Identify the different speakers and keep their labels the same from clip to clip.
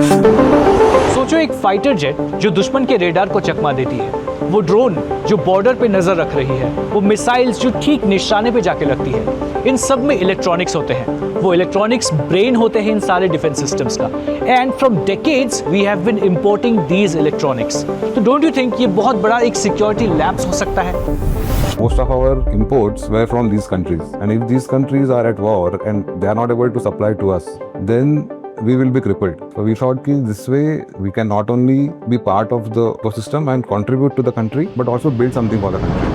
Speaker 1: सोचो एक fighter jet जो दुश्मन के रेडार को चकमा देती है, वो ड्रोन जो बॉर्डर पे नजर रख रही है, वो मिसाइल्स जो ठीक निशाने पे जाके लगती है। इन सब में इलेक्ट्रॉनिक्स होते हैं। वो इलेक्ट्रॉनिक्स ब्रेन होते हैं इन सारे डिफेंस सिस्टम्स का। And from decades we have been importing these electronics. तो डोंट यू थिंक ये बहुत बड़ा एक सिक्योरिटी लैप्स हो सकता है?
Speaker 2: Most of our imports were from these countries, and if these countries are at war and they are not able to supply to us, then we will be crippled. So we thought that this way we can not only be part of the ecosystem and contribute to the country, but also build something for the country.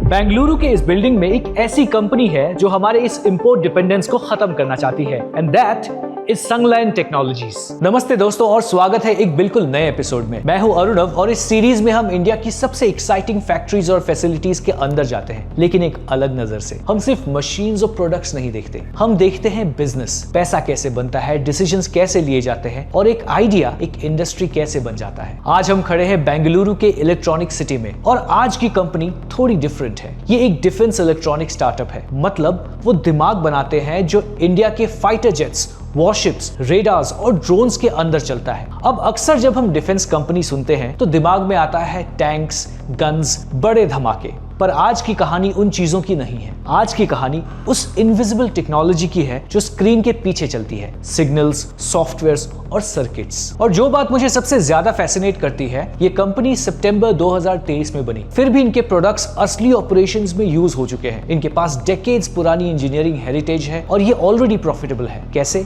Speaker 1: Bengaluru के इस building में एक ऐसी company है जो हमारे इस import dependence को खत्म करना चाहती है, एंड दैट इज संगलायन टेक्नोलॉजीज। नमस्ते दोस्तों और स्वागत है एक बिल्कुल नए एपिसोड में। मैं हूं अरुणव और इस सीरीज में हम इंडिया की सबसे एक्साइटिंग फैक्ट्रीज और फैसिलिटीज के अंदर जाते हैं, लेकिन एक अलग नजर से। हम सिर्फ मशीन्स और प्रोडक्ट्स नहीं देखते, हम देखते हैं बिजनेस, पैसा कैसे बनता है, डिसीजंस कैसे लिए जाते हैं और एक आइडिया, एक इंडस्ट्री कैसे बन जाता है। आज हम खड़े हैं बेंगलुरु के इलेक्ट्रॉनिक सिटी में और आज की कंपनी थोड़ी डिफरेंट है। ये एक डिफेंस इलेक्ट्रॉनिक स्टार्टअप है, मतलब वो दिमाग बनाते हैं जो इंडिया के फाइटर जेट्स, वॉरशिप्स, रेडार्स और ड्रोन्स के अंदर चलता है। अब अक्सर जब हम डिफेंस कंपनी सुनते हैं तो दिमाग में आता है टैंक्स, गन्स, बड़े धमाके। पर आज की कहानी उन चीजों की नहीं है। आज की कहानी उस इनविजिबल टेक्नोलॉजी की है जो स्क्रीन के पीछे चलती है, सिग्नल्स, सॉफ्टवेयर्स और सर्किट्स। और जो बात मुझे सबसे ज्यादा फैसिनेट करती है, ये कंपनी सितंबर 2023 में बनी, फिर भी इनके प्रोडक्ट्स असली ऑपरेशंस में यूज हो चुके हैं। इनके पास डेकेड्स पुरानी इंजीनियरिंग हेरिटेज है और ये ऑलरेडी प्रॉफिटेबल है। कैसे?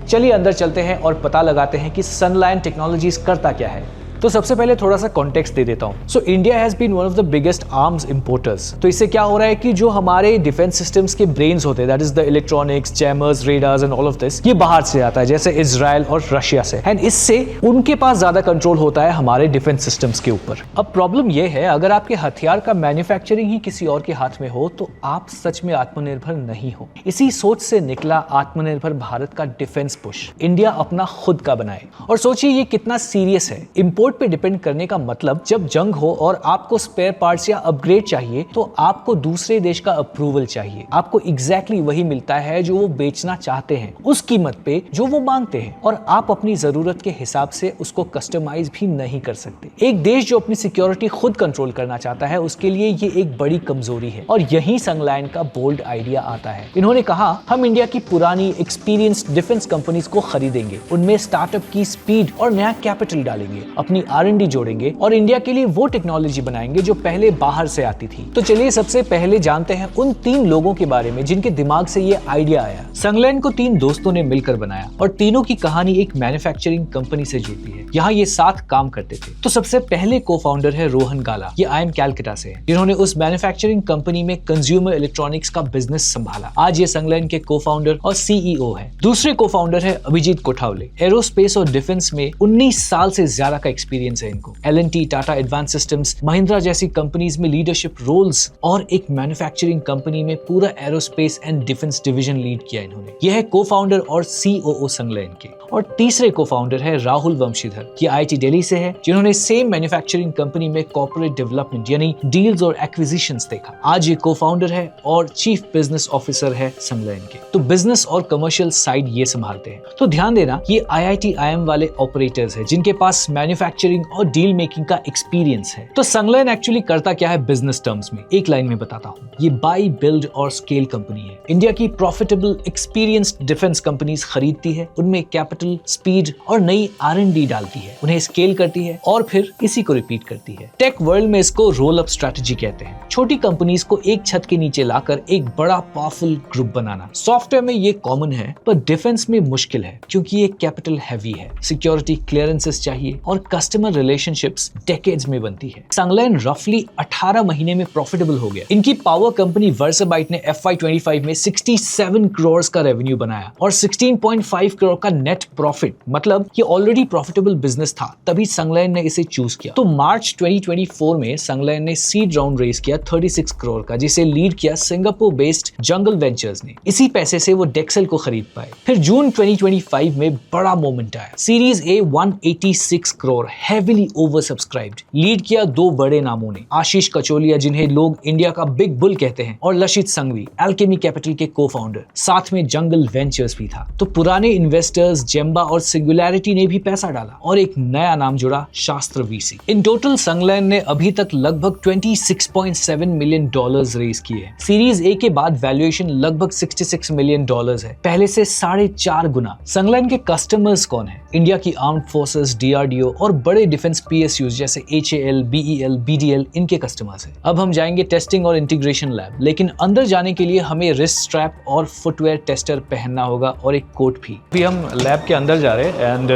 Speaker 1: चलिए अंदर चलते हैं और पता लगाते हैं कि संगलायन टेक्नोलॉजीज करता क्या है। तो सबसे पहले थोड़ा सा कॉन्टेक्स्ट दे देता हूं। So India has been one of the biggest arms importers. तो इससे क्या हो रहा है कि जो हमारे डिफेंस सिस्टम्स के ब्रेन्स होते हैं, that is the electronics, jammers, radars and all of this, ये बाहर से आता है, जैसे इजराइल और रशिया से। एंड इससे उनके पास ज्यादा कंट्रोल होता है हमारे डिफेंस सिस्टम्स के ऊपर। अब प्रॉब्लम ये है, अगर आपके हथियार का मैन्युफैक्चरिंग ही किसी और के हाथ में हो तो आप सच में आत्मनिर्भर नहीं हो। इसी सोच से निकला आत्मनिर्भर भारत का डिफेंस पुश, इंडिया अपना खुद का बनाए। और सोचिए ये कितना सीरियस है। इंपोर्ट पे डिपेंड करने का मतलब, जब जंग हो और आपको स्पेयर पार्ट्स या अपग्रेड चाहिए तो आपको दूसरे देश का अप्रूवल चाहिए। आपको एग्जैक्टली वही मिलता है जो वो बेचना चाहते हैं, उस कीमत पे जो वो मांगते हैं, और आप अपनी जरूरत के हिसाब से उसको कस्टमाइज भी नहीं कर सकते। एक देश जो अपनी सिक्योरिटी खुद कंट्रोल करना चाहता है, उसके लिए ये एक बड़ी कमजोरी है। और यही संगलायन का बोल्ड आइडिया आता है। इन्होंने कहा, हम इंडिया की पुरानी एक्सपीरियंस्ड डिफेंस कंपनीज को खरीदेंगे, उनमें स्टार्टअप की स्पीड और नया कैपिटल डालेंगे, अपनी R&D जोड़ेंगे और इंडिया के लिए वो टेक्नोलॉजी बनाएंगे जो पहले बाहर से आती थी। तो चलिए सबसे पहले जानते हैं उन 3 लोगों के बारे में जिनके दिमाग से ये आइडिया आया। संगलायन को 3 दोस्तों ने मिलकर बनाया और तीनों की कहानी एक मैन्युफैक्चरिंग कंपनी से जुड़ती है। यहाँ ये साथ काम करते थे। तो सबसे पहले को फाउंडर है रोहन गाला। ये IIM कैलकाटा से है, जिन्होंने उस मैन्युफैक्चरिंग कंपनी में कंज्यूमर इलेक्ट्रॉनिक्स का बिजनेस संभाला। आज ये संगलायन के को फाउंडर और CEO है। दूसरे को फाउंडर है अभिजीत कोठावले। एरोस्पेस और डिफेंस में 19 साल से ज्यादा का एक्सपीरियंस है इनको। L&T, Tata advance systems, Mahindra जैसी कंपनीज में लीडरशिप रोल्स और एक मैन्युफैक्चरिंग कंपनी में पूरा aerospace and defence division lead किया इन्होंने। यह है को फाउंडर और COO संगलायन के। और तीसरे को फाउंडर है राहुल वंशीधर। ये IIT दिल्ली से है, जिन्होंने सेम मैन्युफैक्चरिंग कंपनी में कॉर्पोरेट डेवलपमेंट यानी डील्स और एक्विजिशंस देखा। आज ये को फाउंडर है और चीफ बिजनेस ऑफिसर है संगलायन के। तो बिजनेस और कमर्शियल साइड ये संभालते हैं। तो ध्यान देना, ये IIT IIM वाले ऑपरेटर्स है जिनके पास मैन्युफैक्चरिंग और डील मेकिंग का एक्सपीरियंस है। तो संगलायन एक्चुअली करता क्या है बिजनेस टर्म्स में, एक लाइन में बताता हूँ। ये बाय, बिल्ड और स्केल कंपनी है। इंडिया की प्रॉफिटेबल एक्सपीरियंस्ड डिफेंस कंपनीज खरीदती है, उनमें कैपिटल, स्पीड और नई R&D डालती है, उन्हें स्केल करती है और फिर इसी को रिपीट करती है। टेक वर्ल्ड में इसको रोल अप स्ट्रेटजी कहते हैं। छोटी कंपनीज को एक छत के नीचे लाकर एक बड़ा पावरफुल ग्रुप बनाना। सॉफ्टवेयर में ये कॉमन है, पर डिफेंस में मुश्किल है क्योंकि ये कैपिटल हैवी है, सिक्योरिटी क्लियरेंसेस चाहिए और कस्टमर रिलेशनशिप्स डेकेड्स में बनती है। संगलायन रफली 18 महीने में प्रॉफिटेबल हो गया। इनकी पावर कंपनी वर्साबाइट ने FY25 में 67 करोड़ का रेवेन्यू बनाया और 16.5 करोड़ का नेट प्रॉफिट, मतलब ये ऑलरेडी प्रॉफिटेबल बिजनेस था, तभी संगलायन ने इसे चूज किया। तो मार्च 2024 में संगलायन ने सीड राउंड रेज किया 36 करोड़ का, जिसे लीड किया सिंगापुर बेस्ड जंगल वेंचर्स ने। इसी पैसे से वो डेक्सेल को खरीद पाए। फिर जून 2025 में बड़ा मोमेंट आया। Series A 186 crore heavily over subscribed. Lead किया दो बड़े नामों ने, आशीष कचोलिया जिन्हें लोग इंडिया का बिग बुल कहते हैं, और लशित संघवी, एल्केमी कैपिटल के को-फाउंडर। साथ में जंगल वेंचर्स भी था। तो पुराने इन्वेस्टर्स जेम्बा और सिंगुलैरिटी ने भी पैसा डाला और एक नया नाम जुड़ा, शास्त्र वीसी। इन टोटल संगलैन ने अभी तक लगभग $26.7 मिलियन रेज किए हैं। सीरीज ए के बाद वैल्यूएशन लगभग $66 मिलियन है, पहले से 4.5 गुना। संगलैन के कस्टमर्स कौन है? इंडिया की आर्म्ड फोर्सेस, DRDO और बड़े डिफेंस PSUs जैसे HAL, BEL, BDL इनके कस्टमर्स हैं। अब हम जाएंगे टेस्टिंग और इंटीग्रेशन लैब, लेकिन अंदर जाने के लिए हमें रिस्ट स्ट्रैप और फुटवेयर टेस्टर पहनना होगा और एक कोट भी। अभी हम लैब के अंदर जा रहे हैं एंड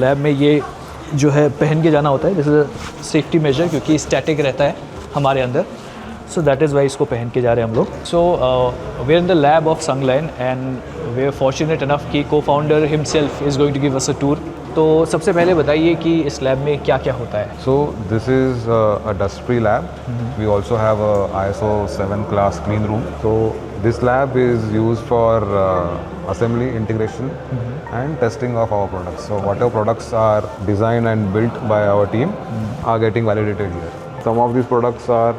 Speaker 1: लैब में ये जो है पहन के जाना होता है, this is a safety major, क्योंकि स्टैटिक रहता है हमारे अंदर। सो दैट इज़ वाई इसको पहन के जा रहे हैं हम लोग। So we are in the lab of Sanglain and we are fortunate enough कि co-founder himself is going to give us a tour. तो सबसे पहले बताइए कि इस लैब में क्या क्या होता है।
Speaker 2: So this is a dust-free lab. We also have a ISO 7 class clean room. So this lab is used for assembly, integration, and testing of our products. So whatever products are designed and built by our team are getting validated here. Some of these products are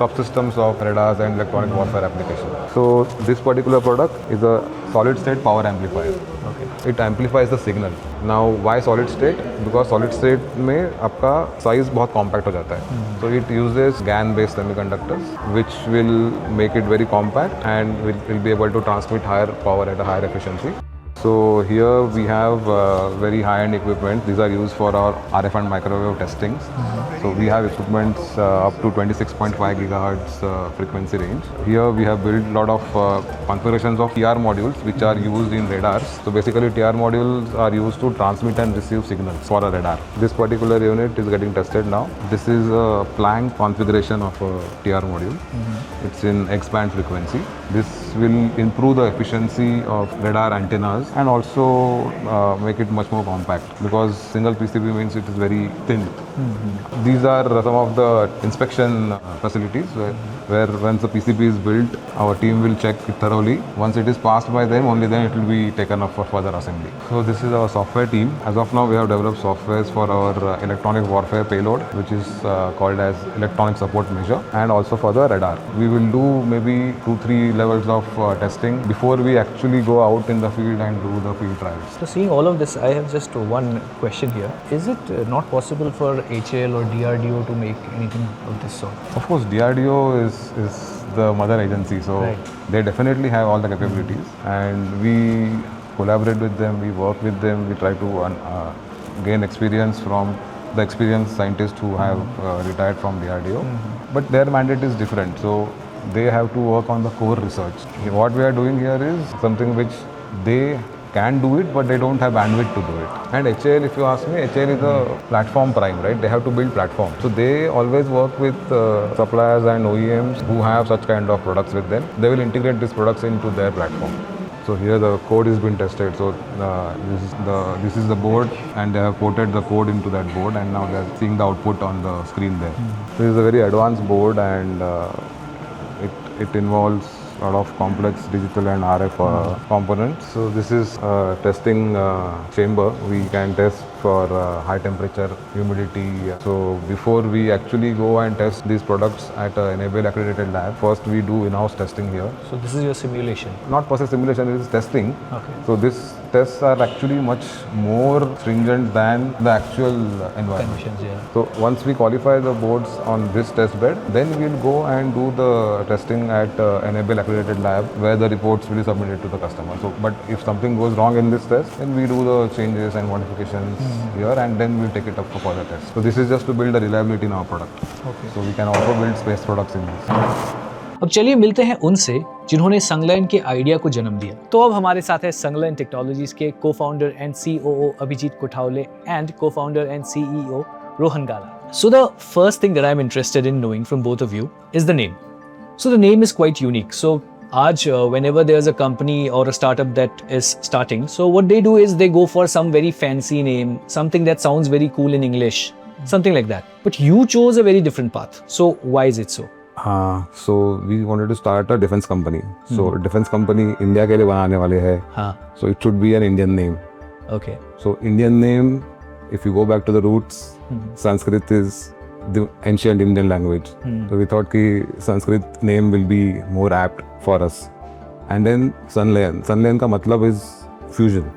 Speaker 2: subsystems of radars and electronic warfare applications. So this particular product is a solid-state power amplifier.
Speaker 1: Okay.
Speaker 2: It amplifies the signal. Now why solid state? Because solid state में आपका size बहुत compact हो जाता है. So it uses GaN-based semiconductors, which will make it very compact and will be able to transmit higher power at a higher efficiency. So here we have very high-end equipment. These are used for our RF and microwave testings. So we have equipments up to 26.5 gigahertz frequency range. Here we have built a lot of configurations of TR modules which are used in radars. So basically TR modules are used to transmit and receive signals for a radar. This particular unit is getting tested now. This is a Planck configuration of a TR module. It's in X-band frequency. This will improve the efficiency of radar antennas and also make it much more compact, because single PCB means it is very thin. These are some of the inspection facilities where once the PCB is built, our team will check it thoroughly. Once it is passed by them, only then it will be taken up for further assembly. So this is our software team. As of now, we have developed softwares for our electronic warfare payload, which is called as electronic support measure, and also for the radar. We will do maybe 2-3 levels of testing before we actually go out in the field and do the field trials.
Speaker 1: So seeing all of this, I have just one question here. Is it not possible for HAL or DRDO to make anything of this sort?
Speaker 2: Of course, DRDO is the mother agency, so
Speaker 1: Right.
Speaker 2: they definitely have all the capabilities, and we collaborate with them, we work with them, we try to gain experience from the experienced scientists who have retired from DRDO. But their mandate is different, so they have to work on the core research. What we are doing here is something which they can do it, but they don't have bandwidth to do it. And HAL, if you ask me, HAL is a platform prime, right? They have to build platforms. So they always work with suppliers and OEMs who have such kind of products with them. They will integrate these products into their platform. So here the code has been tested. So this is the board, and they have ported the code into that board, and now they are seeing the output on the screen there. This is a very advanced board, and it involves a lot of complex digital and RF components. So this is a testing chamber. We can test for high temperature, humidity. So before we actually go and test these products at an Enable accredited lab, first we do in-house testing here.
Speaker 1: So this is your simulation.
Speaker 2: Not per se simulation, it is testing.
Speaker 1: Okay.
Speaker 2: So these tests are actually much more stringent than the actual environment.
Speaker 1: Conditions, yeah.
Speaker 2: So once we qualify the boards on this test bed, then we'll go and do the testing at Enable accredited lab, where the reports will be submitted to the customer. So, but if something goes wrong in this test, then we do the changes and modifications here, and then we'll take it up for further tests. So this is just to build the reliability in our product.
Speaker 1: Okay.
Speaker 2: So we can also build space products in this.
Speaker 1: अब चलिए मिलते हैं उनसे जिन्होंने संगलैन के idea को जन्म दिया। तो अब हमारे साथ है संगलैन टेक्नोलॉजीज के co-founder and COO Abhijit Kothawale and co-founder and CEO Rohan Gala. So the first thing that I'm interested in knowing from both of you is the name. So the name is quite unique. So आज whenever there's a company or a startup that is starting, so what they do is they go for some very fancy name, something that sounds very cool in English, something like that. But you chose a very different path. So why is it so?
Speaker 2: So we wanted to start a defense company. So defense company India के लिए बनाने वाले हैं.
Speaker 1: हाँ.
Speaker 2: So it should be an Indian name.
Speaker 1: Okay.
Speaker 2: So Indian name if you go back to the roots, Sanskrit is the ancient Indian language. So we thought ki Sanskrit name will be more apt for us. And then Sunlayan. Sunlayan ka matlab is fusion.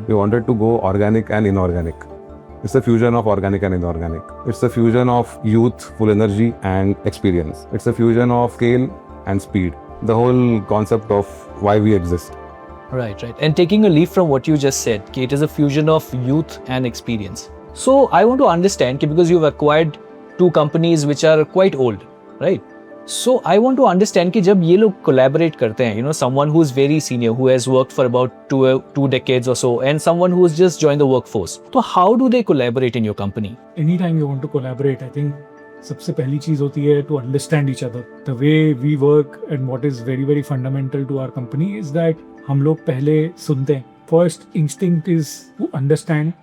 Speaker 2: We wanted to go organic and inorganic. It's a fusion of organic and inorganic. It's a fusion of youth, full energy and experience. It's a fusion of scale and speed. The whole concept of why we exist.
Speaker 1: Right. And taking a leaf from what you just said, कि it is a fusion of youth and experience. So I want to understand, कि because you've acquired 2 companies which are quite old, right? So I want to understand कि जब ये लोग collaborate करते हैं, you know, someone who is very senior, who has worked for about two decades or so, and someone who has just joined the workforce. So how do they collaborate in your company?
Speaker 3: Anytime you want to collaborate, I think सबसे पहली चीज होती है to understand each other. The way we work and what is very very fundamental to our company is that हम लोग पहले सुनते हैं. First instinct is to understand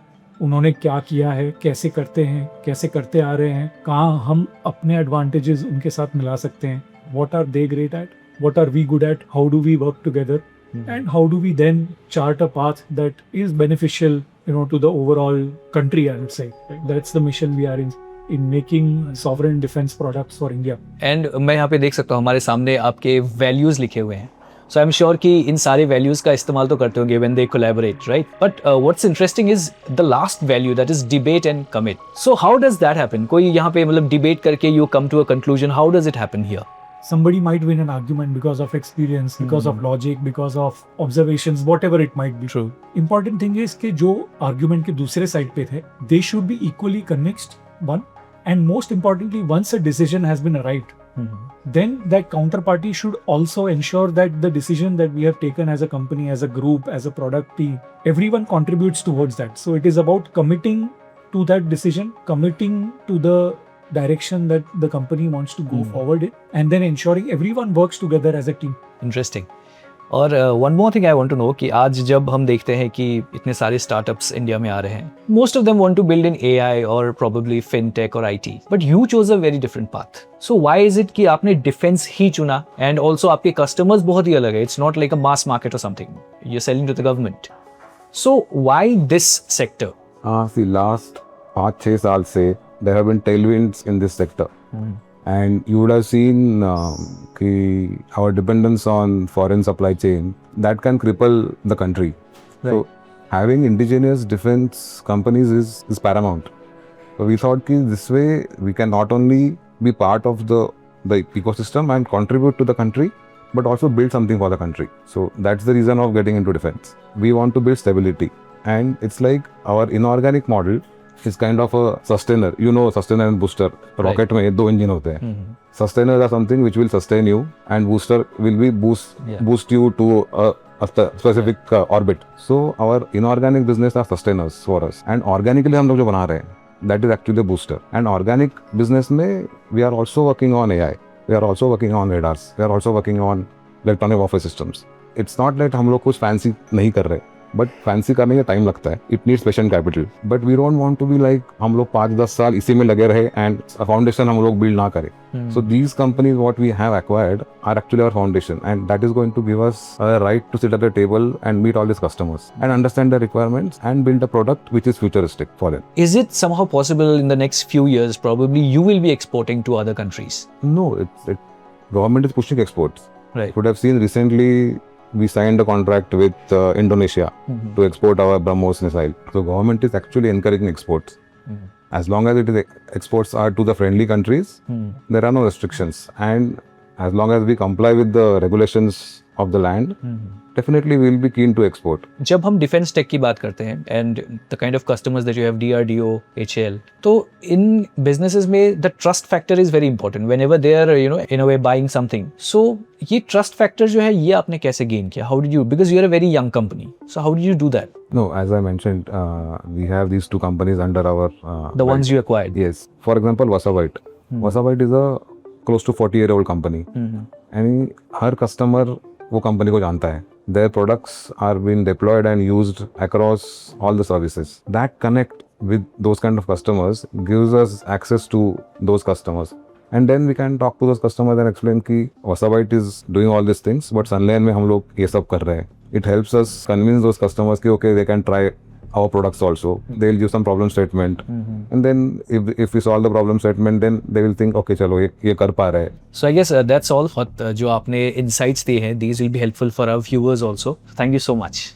Speaker 3: उन्होंने क्या किया है, कैसे करते हैं, कैसे करते आ रहे हैं, कहाँ हम अपने advantages उनके साथ मिला सकते हैं. What are they great at? What are we good at? How do we work together? And how do we then chart a path that is beneficial, you know, to the overall country? I would say that's the mission we are in making sovereign defense products for India.
Speaker 1: And मैं यहाँ पे देख सकता हूँ हमारे सामने आपके values लिखे हुए हैं. So I'm sure कि इन सारे values का इस्तेमाल तो करते होंगे when they collaborate, right? But what's interesting is the last value, that is debate and commit. So how does that happen? कोई यहाँ पे मतलब debate करके you come to a conclusion. How does it happen here?
Speaker 3: Somebody might win an argument because of experience, because of logic, because of observations, whatever it might be.
Speaker 1: True.
Speaker 3: Important thing is कि जो argument के दूसरे side पे थे, they should be equally convinced, one. And most importantly, once a decision has been arrived, then that counterparty should also ensure that the decision that we have taken as a company, as a group, as a product team, everyone contributes towards that. So it is about committing to that decision, committing to the direction that the company wants to go forward in, and then ensuring everyone works together as a team.
Speaker 1: Interesting. और one more thing I want to know कि आज जब हम देखते हैं कि इतने सारे स्टार्टअप्स इंडिया में आ रहे हैं, most of them want to build in AI और प्रोबेबली फिनटेक और IT, but you chose a very different path. So why is it कि आपने डिफेंस ही चुना? एंड ऑल्सो आपके कस्टमर्स बहुत ही अलग है. It's not like a mass market और something. You are selling to the government. So why this sector?
Speaker 2: See, last 5-6 साल से there have been tailwinds in this sector. And you would have seen कि our dependence on foreign supply chain that can cripple the country.
Speaker 1: Right.
Speaker 2: So having indigenous defense companies is paramount. So we thought कि this way we can not only be part of the ecosystem and contribute to the country, but also build something for the country. So that's the reason of getting into defense. We want to build stability, and it's like our inorganic model is kind of a sustainer. You know, sustainer and booster. Rocket में 2 engine होते हैं. Sustainers are something which will sustain you, and booster will be boost you to a specific orbit. So our inorganic business are sustainers for us, and organically हम लोग जो बना रहे हैं, that is actually a booster. And organic business में we are also working on AI. We are also working on radars. We are also working on electronic warfare systems. It's not that हम लोग कुछ fancy नहीं कर रहे, but fancy करने में time लगता है. It needs patient capital. But we don't want to be like हम लोग 5-10 साल इसी में लगे रहे एंड फाउंडेशन हम लोग बिल्ड ना करें. So these companies what we have acquired are actually our foundation, and that is going to give us a right to sit at the table and meet all this customers and understand the requirements and build a product which is futuristic for them.
Speaker 1: Is it somehow possible in the next few years probably you will be exporting to other countries?
Speaker 2: No, government is pushing exports.
Speaker 1: Right.
Speaker 2: You would have seen recently we signed a contract with Indonesia to export our BrahMos missile. So government is actually encouraging exports. As long as exports are to the friendly countries, there are no restrictions. And as long as we comply with the regulations of the land, definitely we will be keen to export.
Speaker 1: जब हम defence take की बात करते हैं and the kind of customers that you have, DRDO, HAL, तो इन businesses में the trust factor is very important whenever they are, you know, in a way buying something. So ये trust factor जो है ये आपने कैसे gain किया? How did you, because you are a very young company, so how did you do that?
Speaker 2: No, as I mentioned, we have these 2 companies under our
Speaker 1: The ones you acquired.
Speaker 2: Yes. For example, Wasavite. Wasavite is a close to 40-year-old company. And her customer वो company को जानता है. Their products are being deployed and used across all the services. That connect with those kind of customers gives us access to those customers. And then we can talk to those customers and explain कि Wasavite is doing all these things, but Sunlayan में हम लोग ये सब कर रहे हैं. It helps us convince those customers कि okay, they can try our products also. They'll give some problem statement, and then if we solve the problem statement, then they will think, okay, चलो ये कर पा रहा है.
Speaker 1: So I guess that's all. जो आपने insights दिए हैं, these will be helpful for our viewers also. Thank you so much.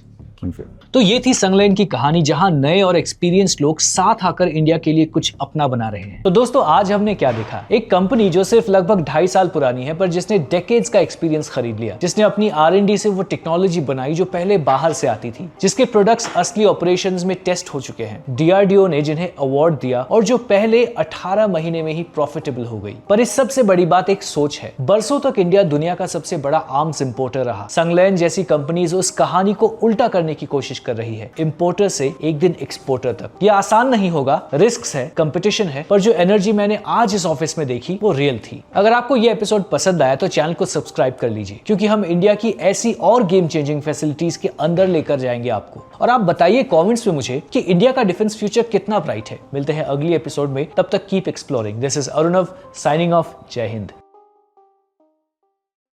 Speaker 2: Thank you.
Speaker 1: तो ये थी संगलाइन की कहानी, जहां नए और एक्सपीरियंस्ड लोग साथ आकर इंडिया के लिए कुछ अपना बना रहे हैं। तो दोस्तों, आज हमने क्या देखा? एक कंपनी जो सिर्फ लगभग 2.5 साल पुरानी है, पर जिसने डेकेड्स का एक्सपीरियंस खरीद लिया, जिसने अपनी R&D से वो टेक्नोलॉजी बनाई जो पहले बाहर से आती थी, जिसके प्रोडक्ट्स असली ऑपरेशंस में टेस्ट हो चुके हैं, DRDO ने जिन्हें अवार्ड दिया और जो पहले 18 महीने में ही प्रॉफिटेबल हो गई। पर इस सबसे बड़ी बात एक सोच है। बरसों तक इंडिया दुनिया का सबसे बड़ा आर्म्स इंपोर्टर रहा। संगलाइन जैसी कंपनीज उस कहानी को उल्टा करने की कोशिश कर रही है, इंपोर्टर से एक दिन एक्सपोर्टर तक। ये आसान नहीं होगा, रिस्क्स है, कंपटीशन है, पर जो एनर्जी मैंने आज इस ऑफिस में देखी वो रियल थी। अगर आपको ये एपिसोड पसंद आया तो चैनल को सब्सक्राइब कर लीजिए, क्योंकि हम इंडिया की ऐसी और गेम चेंजिंग फैसिलिटीज के अंदर लेकर जाएंगे आपको। और आप बताइए कमेंट्स में मुझे कि इंडिया का डिफेंस फ्यूचर कितना ब्राइट है। मिलते हैं अगली एपिसोड में, तब तक keep exploring. This is Arunav signing off. जय हिंद।